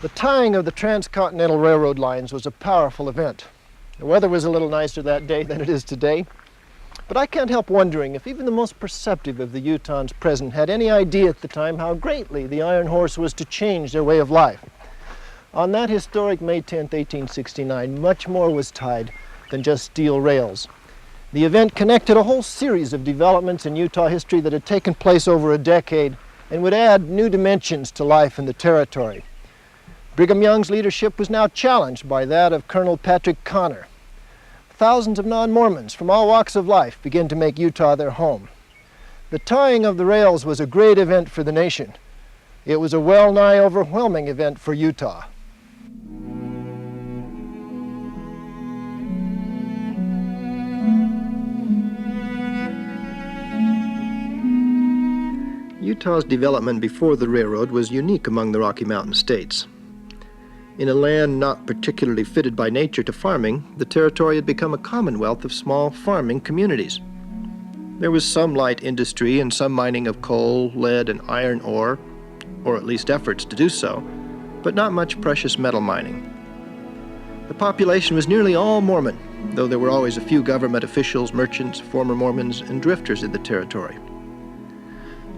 The tying of the transcontinental railroad lines was a powerful event. The weather was a little nicer that day than it is today, but I can't help wondering if even the most perceptive of the Utahns present had any idea at the time how greatly the Iron Horse was to change their way of life. On that historic May 10, 1869, much more was tied than just steel rails. The event connected a whole series of developments in Utah history that had taken place over a decade and would add new dimensions to life in the territory. Brigham Young's leadership was now challenged by that of Colonel Patrick Connor. Thousands of non-Mormons from all walks of life began to make Utah their home. The tying of the rails was a great event for the nation. It was a well-nigh overwhelming event for Utah. Utah's development before the railroad was unique among the Rocky Mountain states. In a land not particularly fitted by nature to farming, the territory had become a commonwealth of small farming communities. There was some light industry and some mining of coal, lead, and iron ore, or at least efforts to do so, but not much precious metal mining. The population was nearly all Mormon, though there were always a few government officials, merchants, former Mormons, and drifters in the territory.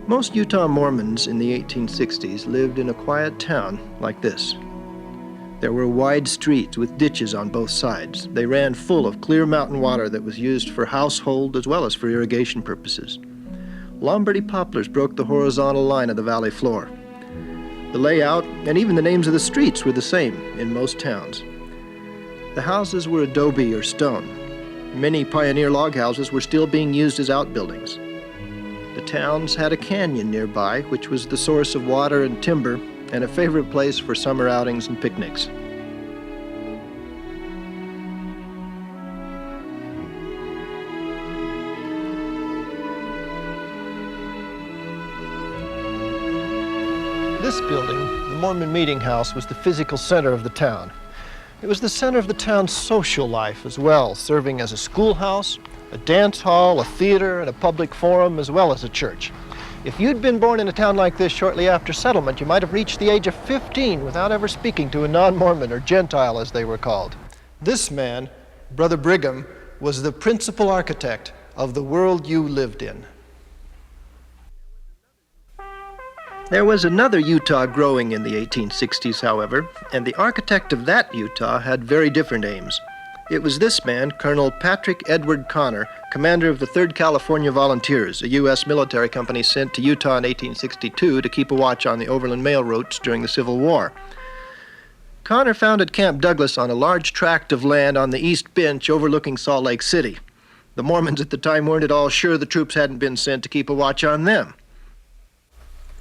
Most Utah Mormons in the 1860s lived in a quiet town like this. There were wide streets with ditches on both sides. They ran full of clear mountain water that was used for household as well as for irrigation purposes. Lombardy poplars broke the horizontal line of the valley floor. The layout and even the names of the streets were the same in most towns. The houses were adobe or stone. Many pioneer log houses were still being used as outbuildings. The towns had a canyon nearby, which was the source of water and timber and a favorite place for summer outings and picnics. This building, the Mormon Meeting House, was the physical center of the town. It was the center of the town's social life as well, serving as a schoolhouse, a dance hall, a theater, and a public forum, as well as a church. If you'd been born in a town like this shortly after settlement, you might have reached the age of 15 without ever speaking to a non-Mormon, or Gentile as they were called. This man, Brother Brigham, was the principal architect of the world you lived in. There was another Utah growing in the 1860s, however, and the architect of that Utah had very different aims. It was this man, Colonel Patrick Edward Connor, commander of the 3rd California Volunteers, a U.S. military company sent to Utah in 1862 to keep a watch on the overland mail routes during the Civil War. Connor founded Camp Douglas on a large tract of land on the East Bench overlooking Salt Lake City. The Mormons at the time weren't at all sure the troops hadn't been sent to keep a watch on them.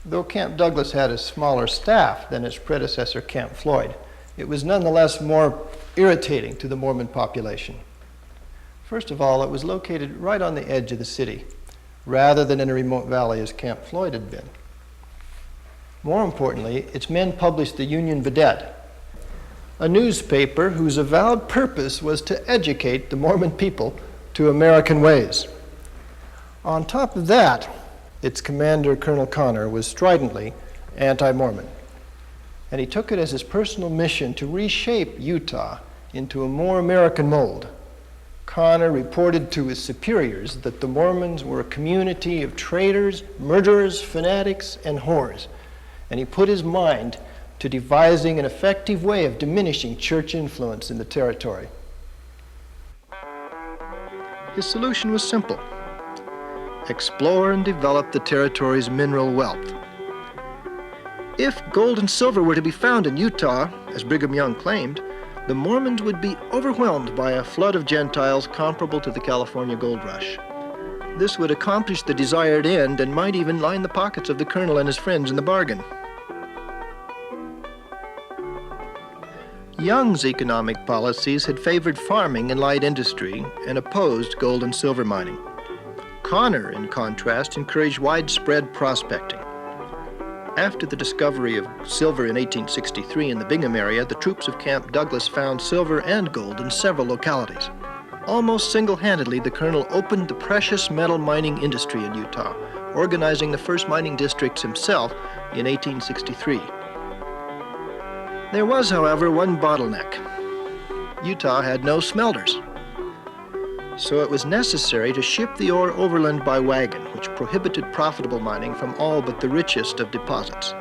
Though Camp Douglas had a smaller staff than its predecessor, Camp Floyd, it was nonetheless more irritating to the Mormon population. First of all, it was located right on the edge of the city, rather than in a remote valley as Camp Floyd had been. More importantly, its men published the Union Vedette, a newspaper whose avowed purpose was to educate the Mormon people to American ways. On top of that, its commander, Colonel Connor, was stridently anti-Mormon, and he took it as his personal mission to reshape Utah into a more American mold. Connor reported to his superiors that the Mormons were a community of traitors, murderers, fanatics, and whores, and he put his mind to devising an effective way of diminishing church influence in the territory. His solution was simple: explore and develop the territory's mineral wealth. If gold and silver were to be found in Utah, as Brigham Young claimed, the Mormons would be overwhelmed by a flood of Gentiles comparable to the California gold rush. This would accomplish the desired end and might even line the pockets of the colonel and his friends in the bargain. Young's economic policies had favored farming and light industry and opposed gold and silver mining. Connor, in contrast, encouraged widespread prospecting. After the discovery of silver in 1863 in the Bingham area, the troops of Camp Douglas found silver and gold in several localities. Almost single-handedly, the colonel opened the precious metal mining industry in Utah, organizing the first mining districts himself in 1863. There was, however, one bottleneck. Utah had no smelters. So it was necessary to ship the ore overland by wagon, which prohibited profitable mining from all but the richest of deposits.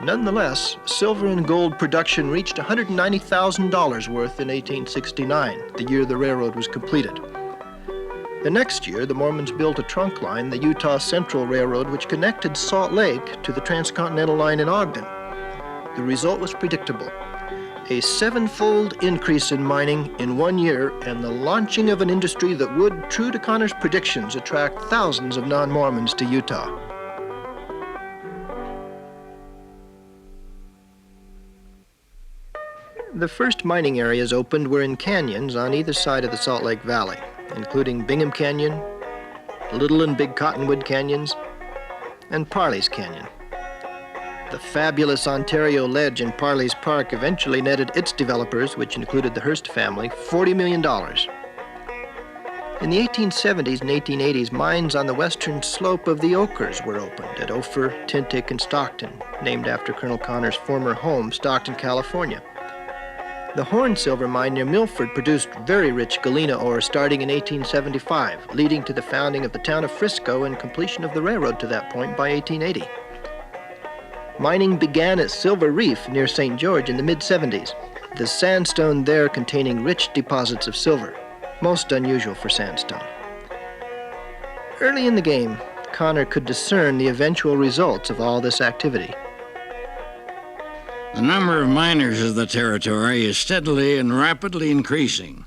Nonetheless, silver and gold production reached $190,000 worth in 1869, the year the railroad was completed. The next year, the Mormons built a trunk line, the Utah Central Railroad, which connected Salt Lake to the Transcontinental Line in Ogden. The result was predictable: a seven-fold increase in mining in 1 year and the launching of an industry that would, true to Connor's predictions, attract thousands of non-Mormons to Utah. The first mining areas opened were in canyons on either side of the Salt Lake Valley, including Bingham Canyon, Little and Big Cottonwood Canyons, and Parley's Canyon. The fabulous Ontario Ledge in Parley's Park eventually netted its developers, which included the Hearst family, $40 million. In the 1870s and 1880s, mines on the western slope of the Ochres were opened at Ophir, Tintic, and Stockton, named after Colonel Connor's former home, Stockton, California. The Horn silver mine near Milford produced very rich galena ore starting in 1875, leading to the founding of the town of Frisco and completion of the railroad to that point by 1880. Mining began at Silver Reef near St. George in the mid-70s, the sandstone there containing rich deposits of silver, most unusual for sandstone. Early in the game, Connor could discern the eventual results of all this activity. The number of miners of the territory is steadily and rapidly increasing.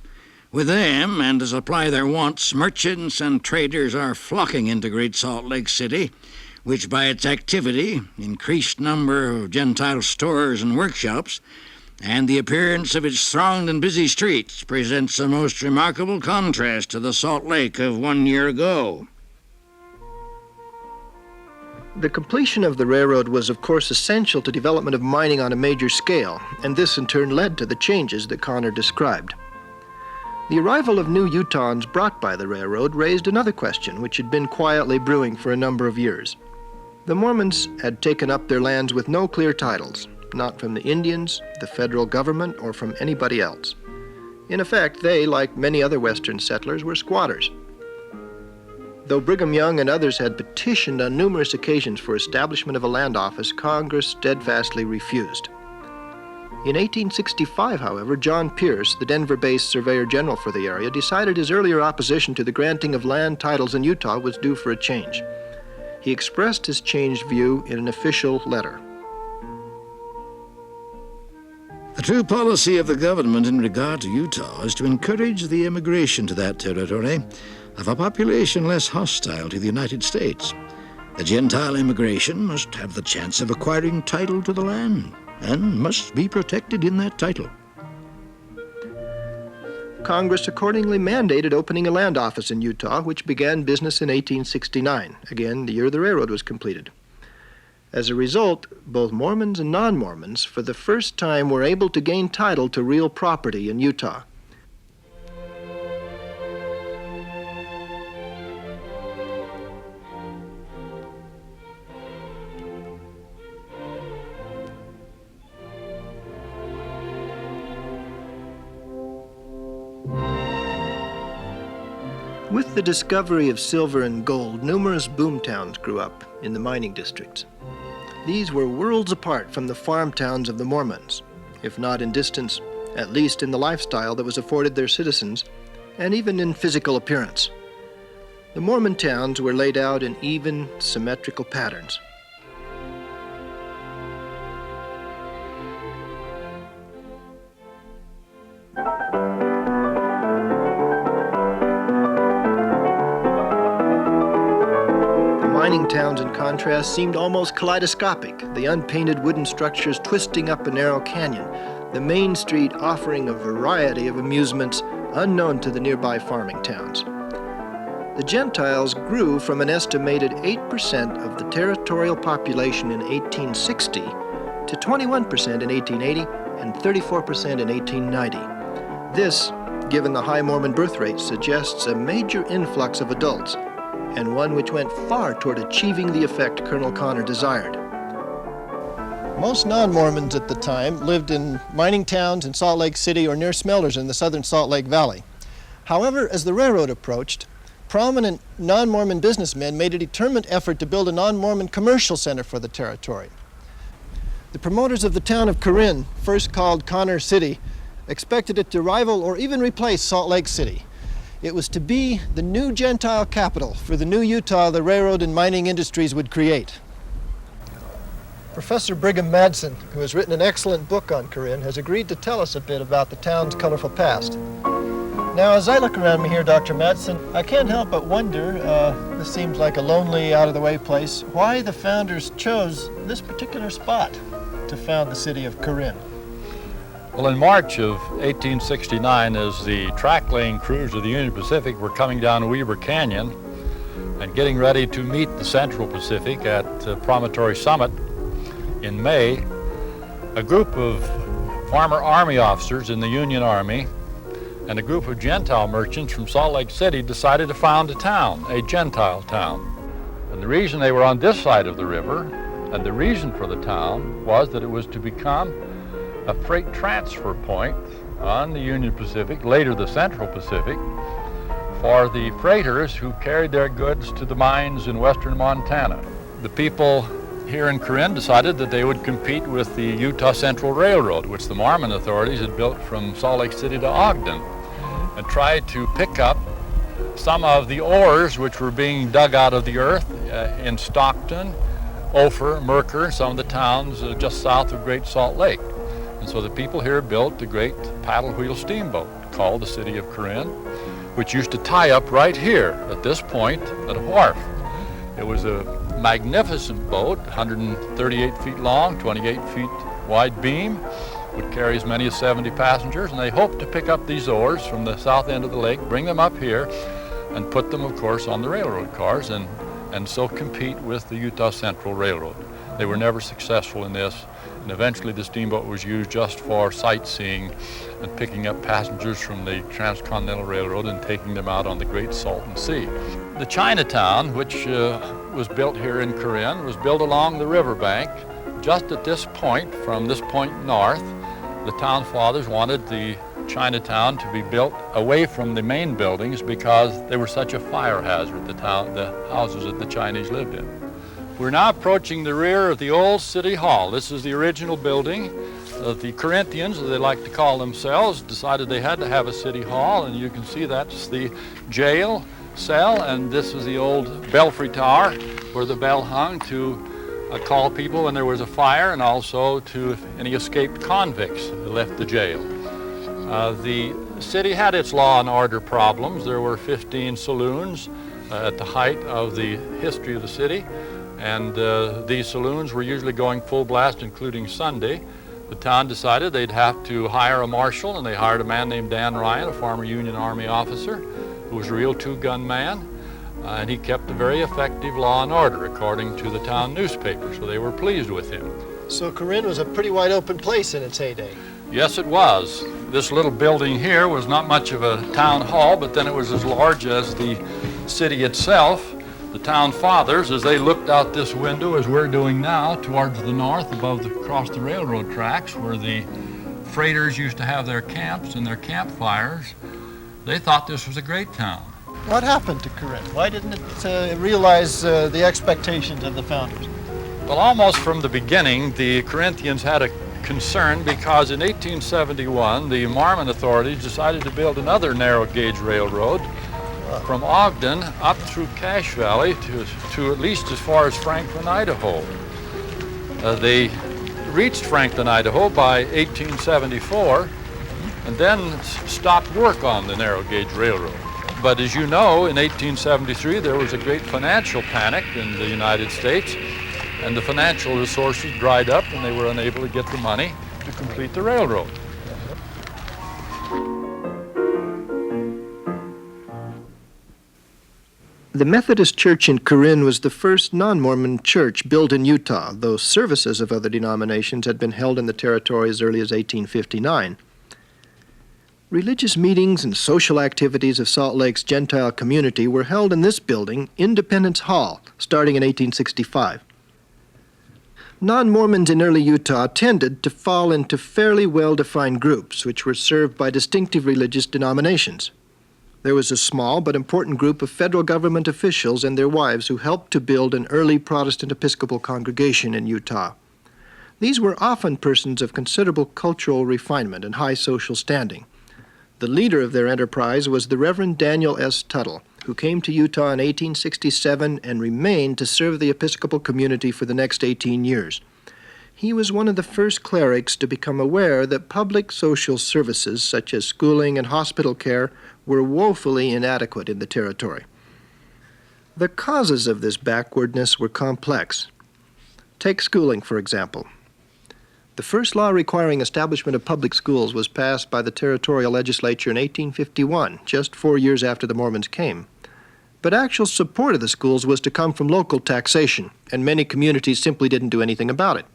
With them, and to supply their wants, merchants and traders are flocking into Great Salt Lake City, which by its activity, increased number of Gentile stores and workshops, and the appearance of its thronged and busy streets presents a most remarkable contrast to the Salt Lake of 1 year ago. The completion of the railroad was, of course, essential to development of mining on a major scale, and this in turn led to the changes that Connor described. The arrival of new Utahns brought by the railroad raised another question which had been quietly brewing for a number of years. The Mormons had taken up their lands with no clear titles, not from the Indians, the federal government, or from anybody else. In effect, they, like many other Western settlers, were squatters. Though Brigham Young and others had petitioned on numerous occasions for establishment of a land office, Congress steadfastly refused. In 1865, however, John Pierce, the Denver-based Surveyor General for the area, decided his earlier opposition to the granting of land titles in Utah was due for a change. He expressed his changed view in an official letter. The true policy of the government in regard to Utah is to encourage the immigration to that territory of a population less hostile to the United States. The Gentile immigration must have the chance of acquiring title to the land and must be protected in that title. Congress accordingly mandated opening a land office in Utah, which began business in 1869, again the year the railroad was completed. As a result, both Mormons and non-Mormons for the first time were able to gain title to real property in Utah. With the discovery of silver and gold, numerous boom towns grew up in the mining districts. These were worlds apart from the farm towns of the Mormons, if not in distance, at least in the lifestyle that was afforded their citizens, and even in physical appearance. The Mormon towns were laid out in even, symmetrical patterns. Mining towns, in contrast, seemed almost kaleidoscopic, the unpainted wooden structures twisting up a narrow canyon, the main street offering a variety of amusements unknown to the nearby farming towns. The Gentiles grew from an estimated 8% of the territorial population in 1860 to 21% in 1880 and 34% in 1890. This, given the high Mormon birth rate, suggests a major influx of adults, and one which went far toward achieving the effect Colonel Connor desired. Most non-Mormons at the time lived in mining towns in Salt Lake City or near smelters in the southern Salt Lake Valley. However, as the railroad approached, prominent non-Mormon businessmen made a determined effort to build a non-Mormon commercial center for the territory. The promoters of the town of Corinne, first called Connor City, expected it to rival or even replace Salt Lake City. It was to be the new Gentile capital for the new Utah the railroad and mining industries would create. Professor Brigham Madsen, who has written an excellent book on Corinne, has agreed to tell us a bit about the town's colorful past. Now, as I look around me here, Dr. Madsen, I can't help but wonder, this seems like a lonely, out-of-the-way place, why the founders chose this particular spot to found the city of Corinne. Well, in March of 1869, as the track-laying crews of the Union Pacific were coming down Weber Canyon and getting ready to meet the Central Pacific at Promontory Summit in May, a group of former Army officers in the Union Army and a group of Gentile merchants from Salt Lake City decided to found a town, a Gentile town. And the reason they were on this side of the river, and the reason for the town, was that it was to become a freight transfer point on the Union Pacific, later the Central Pacific, for the freighters who carried their goods to the mines in western Montana. The people here in Corinne decided that they would compete with the Utah Central Railroad, which the Mormon authorities had built from Salt Lake City to Ogden, and tried to pick up some of the ores which were being dug out of the earth in Stockton, Ophir, Mercer, some of the towns just south of Great Salt Lake. And so the people here built the great paddle wheel steamboat called the City of Corinne, which used to tie up right here at this point at a wharf. It was a magnificent boat, 138 feet long, 28 feet wide beam, would carry as many as 70 passengers, and they hoped to pick up these ores from the south end of the lake, bring them up here, and put them, of course, on the railroad cars, and so compete with the Utah Central Railroad. They were never successful in this, and eventually the steamboat was used just for sightseeing and picking up passengers from the Transcontinental Railroad and taking them out on the Great Salton Sea. The Chinatown, which was built here in Corinne, was built along the riverbank. Just at this point, from this point north, the town fathers wanted the Chinatown to be built away from the main buildings because they were such a fire hazard, the houses that the Chinese lived in. We're now approaching the rear of the old City Hall. This is the original building. The Corinthians, as they like to call themselves, decided they had to have a city hall, and you can see that's the jail cell, and this is the old belfry tower where the bell hung to call people when there was a fire, and also to any escaped convicts that left the jail. The city had its law and order problems. There were 15 saloons at the height of the history of the city, and these saloons were usually going full blast, including Sunday. The town decided they'd have to hire a marshal, and they hired a man named Dan Ryan, a former Union Army officer, who was a real two-gun man, and he kept a very effective law and order, according to the town newspaper, so they were pleased with him. So Corinne was a pretty wide open place in its heyday. Yes, it was. This little building here was not much of a town hall, but then it was as large as the city itself. The town fathers, as they looked out this window, as we're doing now, towards the north, across the railroad tracks, where the freighters used to have their camps and their campfires, they thought this was a great town. What happened to Corinne? Why didn't it realize the expectations of the founders? Well, almost from the beginning, the Corinthians had a concern because in 1871, the Mormon authorities decided to build another narrow gauge railroad from Ogden up through Cache Valley to at least as far as Franklin, Idaho. They reached Franklin, Idaho by 1874 and then stopped work on the narrow gauge railroad. But as you know, in 1873 there was a great financial panic in the United States, and the financial resources dried up and they were unable to get the money to complete the railroad. The Methodist Church in Corinne was the first non-Mormon church built in Utah, though services of other denominations had been held in the territory as early as 1859. Religious meetings and social activities of Salt Lake's Gentile community were held in this building, Independence Hall, starting in 1865. Non-Mormons in early Utah tended to fall into fairly well-defined groups, which were served by distinctive religious denominations. There was a small but important group of federal government officials and their wives who helped to build an early Protestant Episcopal congregation in Utah. These were often persons of considerable cultural refinement and high social standing. The leader of their enterprise was the Reverend Daniel S. Tuttle, who came to Utah in 1867 and remained to serve the Episcopal community for the next 18 years. He was one of the first clerics to become aware that public social services, such as schooling and hospital care, were woefully inadequate in the territory. The causes of this backwardness were complex. Take schooling, for example. The first law requiring establishment of public schools was passed by the territorial legislature in 1851, just 4 years after the Mormons came. But actual support of the schools was to come from local taxation, and many communities simply didn't do anything about it.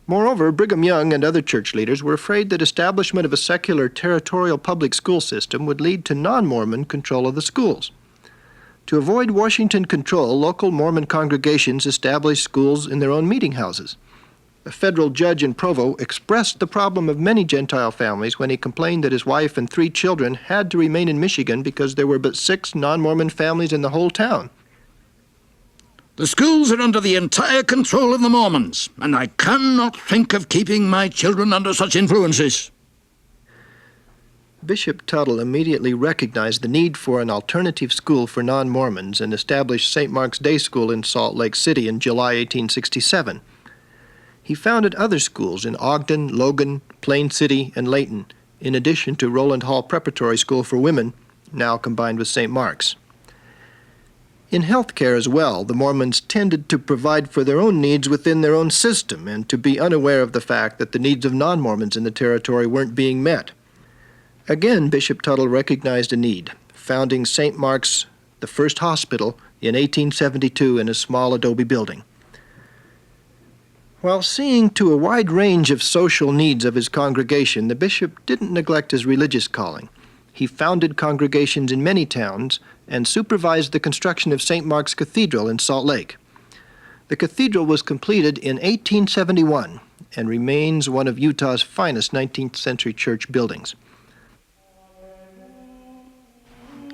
Moreover, Brigham Young and other church leaders were afraid that establishment of a secular territorial public school system would lead to non-Mormon control of the schools. To avoid Washington control, local Mormon congregations established schools in their own meeting houses. A federal judge in Provo expressed the problem of many Gentile families when he complained that his wife and 3 children had to remain in Michigan because there were but 6 non-Mormon families in the whole town. The schools are under the entire control of the Mormons, and I cannot think of keeping my children under such influences. Bishop Tuttle immediately recognized the need for an alternative school for non-Mormons and established St. Mark's Day School in Salt Lake City in July 1867. He founded other schools in Ogden, Logan, Plain City, and Layton, in addition to Rowland Hall Preparatory School for Women, now combined with St. Mark's. In health care as well, the Mormons tended to provide for their own needs within their own system and to be unaware of the fact that the needs of non-Mormons in the territory weren't being met. Again, Bishop Tuttle recognized a need, founding St. Mark's, the first hospital, in 1872 in a small adobe building. While seeing to a wide range of social needs of his congregation, the bishop didn't neglect his religious calling. He founded congregations in many towns and supervised the construction of St. Mark's Cathedral in Salt Lake. The cathedral was completed in 1871 and remains one of Utah's finest 19th century church buildings.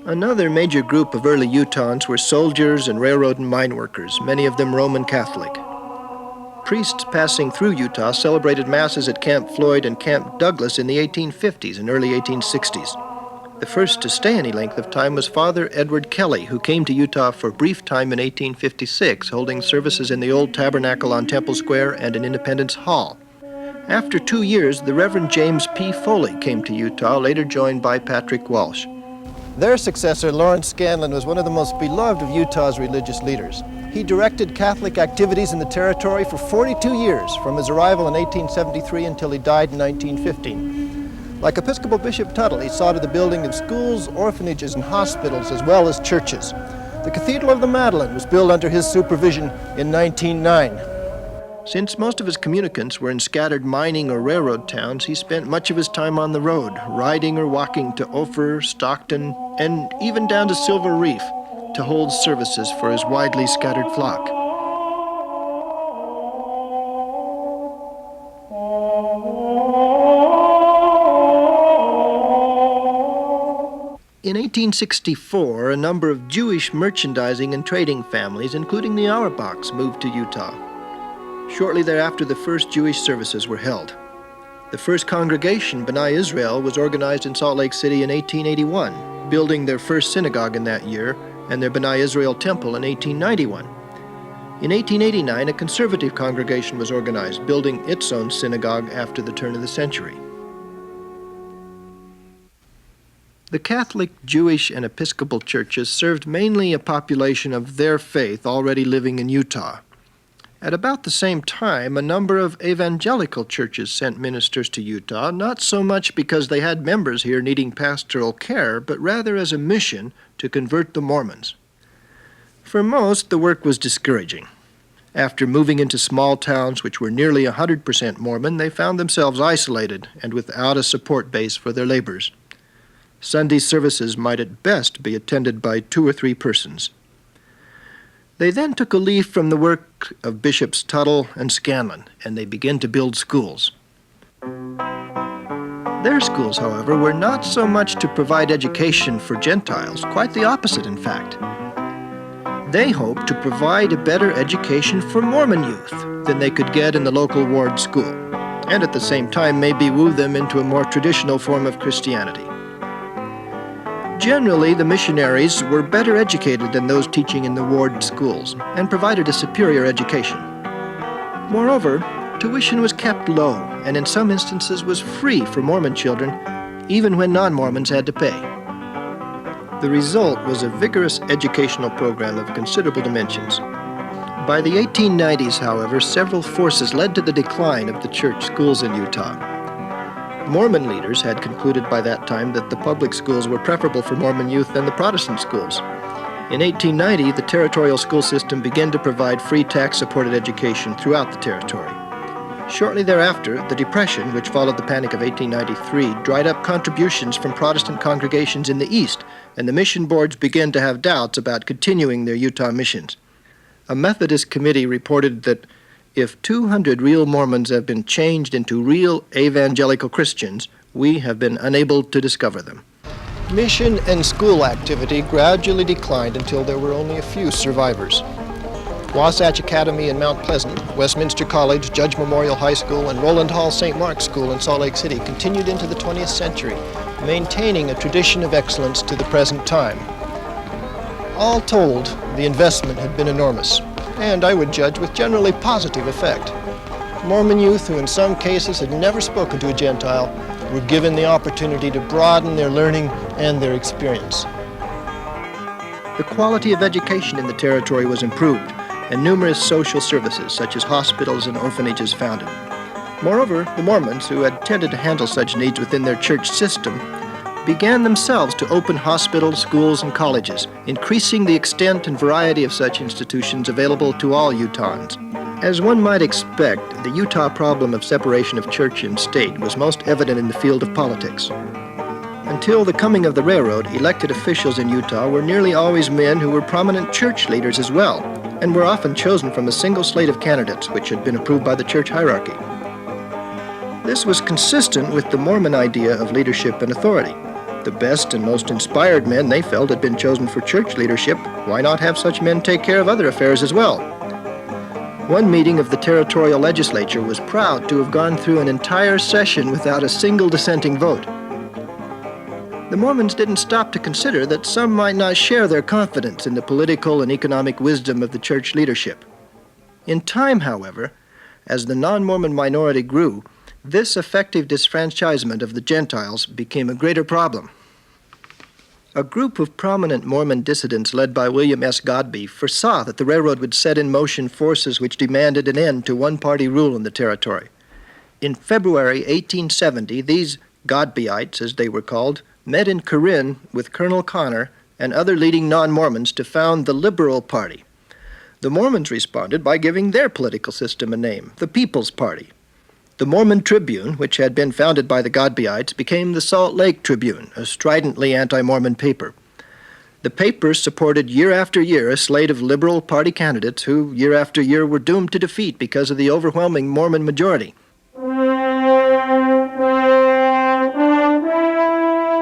Another major group of early Utahns were soldiers and railroad and mine workers, many of them Roman Catholic. Priests passing through Utah celebrated masses at Camp Floyd and Camp Douglas in the 1850s and early 1860s. The first to stay any length of time was Father Edward Kelly, who came to Utah for a brief time in 1856, holding services in the old tabernacle on Temple Square and in Independence Hall. After 2 years, the Reverend James P. Foley came to Utah, later joined by Patrick Walsh. Their successor, Lawrence Scanlon, was one of the most beloved of Utah's religious leaders. He directed Catholic activities in the territory for 42 years, from his arrival in 1873 until he died in 1915. Like Episcopal Bishop Tuttle, he saw to the building of schools, orphanages, and hospitals, as well as churches. The Cathedral of the Madeleine was built under his supervision in 1909. Since most of his communicants were in scattered mining or railroad towns, he spent much of his time on the road, riding or walking to Ophir, Stockton, and even down to Silver Reef to hold services for his widely scattered flock. In 1864, a number of Jewish merchandising and trading families, including the Auerbachs, moved to Utah. Shortly thereafter, the first Jewish services were held. The first congregation, B'nai Israel, was organized in Salt Lake City in 1881, building their first synagogue in that year and their B'nai Israel temple in 1891. In 1889, a conservative congregation was organized, building its own synagogue after the turn of the century. The Catholic, Jewish, and Episcopal churches served mainly a population of their faith already living in Utah. At about the same time, a number of evangelical churches sent ministers to Utah, not so much because they had members here needing pastoral care, but rather as a mission to convert the Mormons. For most, the work was discouraging. After moving into small towns which were nearly 100% Mormon, they found themselves isolated and without a support base for their labors. Sunday services might at best be attended by 2 or 3 persons. They then took a leaf from the work of Bishops Tuttle and Scanlon, and they began to build schools. Their schools, however, were not so much to provide education for Gentiles, quite the opposite, in fact. They hoped to provide a better education for Mormon youth than they could get in the local ward school, and at the same time maybe woo them into a more traditional form of Christianity. Generally, the missionaries were better educated than those teaching in the ward schools and provided a superior education. Moreover, tuition was kept low and in some instances was free for Mormon children, even when non-Mormons had to pay. The result was a vigorous educational program of considerable dimensions. By the 1890s, however, several forces led to the decline of the church schools in Utah. Mormon leaders had concluded by that time that the public schools were preferable for Mormon youth than the Protestant schools. In 1890, the territorial school system began to provide free tax-supported education throughout the territory. Shortly thereafter, the Depression, which followed the Panic of 1893, dried up contributions from Protestant congregations in the East, and the mission boards began to have doubts about continuing their Utah missions. A Methodist committee reported that if 200 real Mormons have been changed into real evangelical Christians, we have been unable to discover them. Mission and school activity gradually declined until there were only a few survivors. Wasatch Academy in Mount Pleasant, Westminster College, Judge Memorial High School, and Roland Hall St. Mark's School in Salt Lake City continued into the 20th century, maintaining a tradition of excellence to the present time. All told, the investment had been enormous, and I would judge with generally positive effect. Mormon youth who in some cases had never spoken to a Gentile were given the opportunity to broaden their learning and their experience. The quality of education in the territory was improved, and numerous social services such as hospitals and orphanages founded. Moreover, the Mormons, who had tended to handle such needs within their church system, began themselves to open hospitals, schools, and colleges, increasing the extent and variety of such institutions available to all Utahns. As one might expect, the Utah problem of separation of church and state was most evident in the field of politics. Until the coming of the railroad, elected officials in Utah were nearly always men who were prominent church leaders as well, and were often chosen from a single slate of candidates which had been approved by the church hierarchy. This was consistent with the Mormon idea of leadership and authority. The best and most inspired men they felt had been chosen for church leadership. Why not have such men take care of other affairs as well? One meeting of the territorial legislature was proud to have gone through an entire session without a single dissenting vote. The Mormons didn't stop to consider that some might not share their confidence in the political and economic wisdom of the church leadership. In time, however, as the non-Mormon minority grew, this effective disfranchisement of the Gentiles became a greater problem. A group of prominent Mormon dissidents led by William S. Godbey foresaw that the railroad would set in motion forces which demanded an end to one-party rule in the territory. In February 1870, these Godbeyites, as they were called, met in Corinne with Colonel Connor and other leading non-Mormons to found the Liberal Party. The Mormons responded by giving their political system a name, the People's Party. The Mormon Tribune, which had been founded by the Godbeyites, became the Salt Lake Tribune, a stridently anti-Mormon paper. The paper supported year after year a slate of Liberal Party candidates who, year after year, were doomed to defeat because of the overwhelming Mormon majority.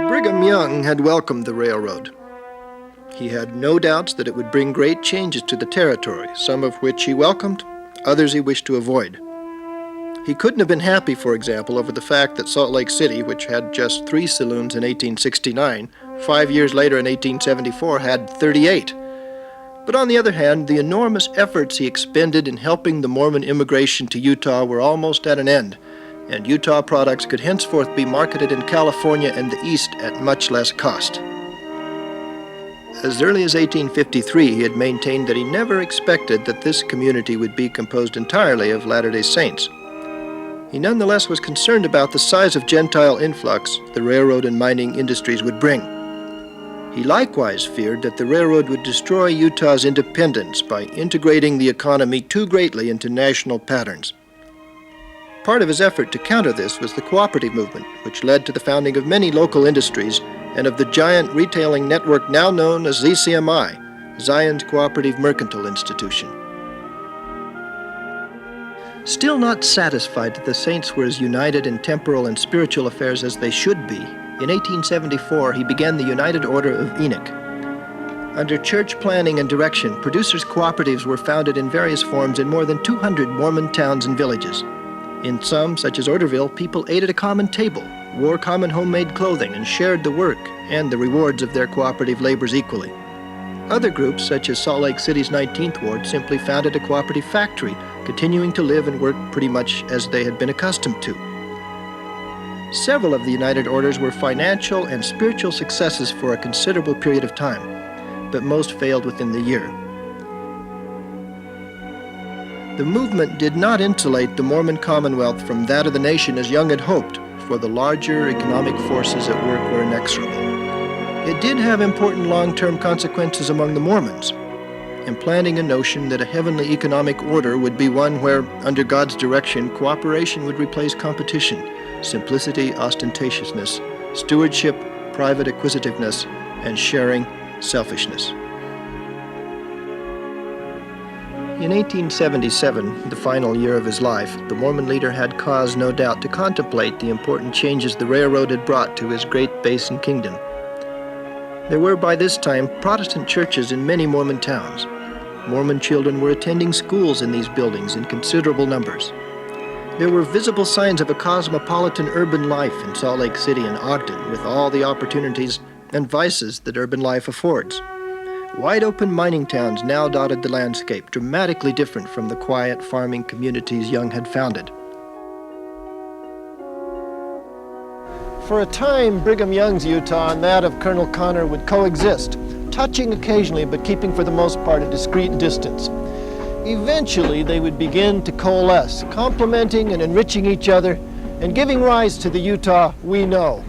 Brigham Young had welcomed the railroad. He had no doubts that it would bring great changes to the territory, some of which he welcomed, others he wished to avoid. He couldn't have been happy, for example, over the fact that Salt Lake City, which had just 3 saloons in 1869, 5 years later in 1874 had 38. But on the other hand, the enormous efforts he expended in helping the Mormon immigration to Utah were almost at an end, and Utah products could henceforth be marketed in California and the East at much less cost. As early as 1853, he had maintained that he never expected that this community would be composed entirely of Latter-day Saints. He nonetheless was concerned about the size of Gentile influx the railroad and mining industries would bring. He likewise feared that the railroad would destroy Utah's independence by integrating the economy too greatly into national patterns. Part of his effort to counter this was the cooperative movement, which led to the founding of many local industries and of the giant retailing network now known as ZCMI, Zion's Cooperative Mercantile Institution. Still not satisfied that the saints were as united in temporal and spiritual affairs as they should be, in 1874 he began the United Order of Enoch. Under church planning and direction, producers' cooperatives were founded in various forms in more than 200 Mormon towns and villages. In some, such as Orderville, people ate at a common table, wore common homemade clothing, and shared the work and the rewards of their cooperative labors equally. Other groups, such as Salt Lake City's 19th Ward, simply founded a cooperative factory, continuing to live and work pretty much as they had been accustomed to. Several of the United Orders were financial and spiritual successes for a considerable period of time, but most failed within the year. The movement did not insulate the Mormon Commonwealth from that of the nation as Young had hoped, for the larger economic forces at work were inexorable. It did have important long-term consequences among the Mormons, implanting a notion that a heavenly economic order would be one where, under God's direction, cooperation would replace competition, simplicity, ostentatiousness, stewardship, private acquisitiveness, and sharing, selfishness. In 1877, the final year of his life, the Mormon leader had cause, no doubt, to contemplate the important changes the railroad had brought to his great basin kingdom. There were by this time Protestant churches in many Mormon towns. Mormon children were attending schools in these buildings in considerable numbers. There were visible signs of a cosmopolitan urban life in Salt Lake City and Ogden, with all the opportunities and vices that urban life affords. Wide-open mining towns now dotted the landscape, dramatically different from the quiet farming communities Young had founded. For a time, Brigham Young's Utah and that of Colonel Connor would coexist, touching occasionally but keeping for the most part a discreet distance. Eventually, they would begin to coalesce, complementing and enriching each other and giving rise to the Utah we know.